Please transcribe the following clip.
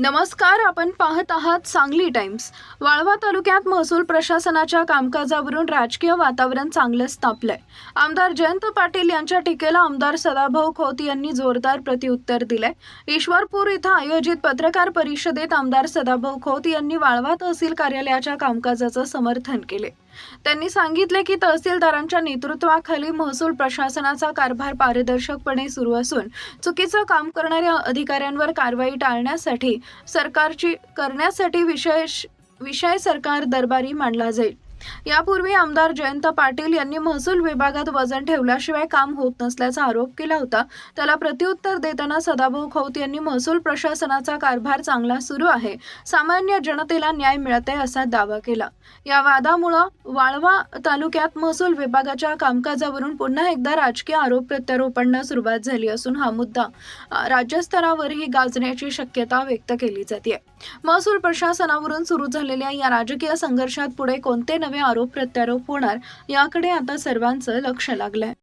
नमस्कार, आपण पाहत आहात सांगली टाइम्स। वाळवा तालुक्यात महसूल प्रशासनाच्या कामकाजावरून राजकीय वातावरण चांगलंच तापलंय। आमदार जयंत पाटील यांच्या टीकेला आमदार सदाभाऊ खोत यांनी जोरदार प्रत्युत्तर दिलंय। ईश्वरपूर इथं आयोजित पत्रकार परिषदेत आमदार सदाभाऊ खोत यांनी वाळवा तहसील कार्यालयाच्या कामकाजाचं समर्थन केले। त्यांनी सांगितले की तहसीलदारांच्या नेतृत्वाखाली महसूल प्रशासनाचा कारभार पारदर्शकपणे सुरू असून चुकीचं काम करणाऱ्या अधिकाऱ्यांवर कारवाई टाळण्यासाठी विषय सरकार दरबारी मांडला जाईल। यापूर्वी आमदार जयंत पाटील यांनी महसूल विभागात वजन ठेवल्याशिवाय काम होत नसल्याचा आरोप केला होता। त्याला प्रत्युत्तर देताना सदाभाऊ खोत यांनी महसूल प्रशासनाचा कारभार चांगला सुरू आहे, सामान्य जनतेला न्याय मिळत आहे असा दावा केला। या वादामुळे वाळवा तालुक्यात महसूल विभागाच्या कामकाजावरून पुन्हा एकदा राजकीय आरोप प्रत्यारोपणाला सुरुवात झाली असून हा मुद्दा राज्यस्तरावरही गाजण्याची शक्यता व्यक्त केली जाते। महसूल प्रशासनावरून सुरू झालेल्या या राजकीय संघर्षात पुढे कोणते नवे आरोप प्रत्यारोप होणार याकडे आता सर्वांचं लक्ष लागलंय।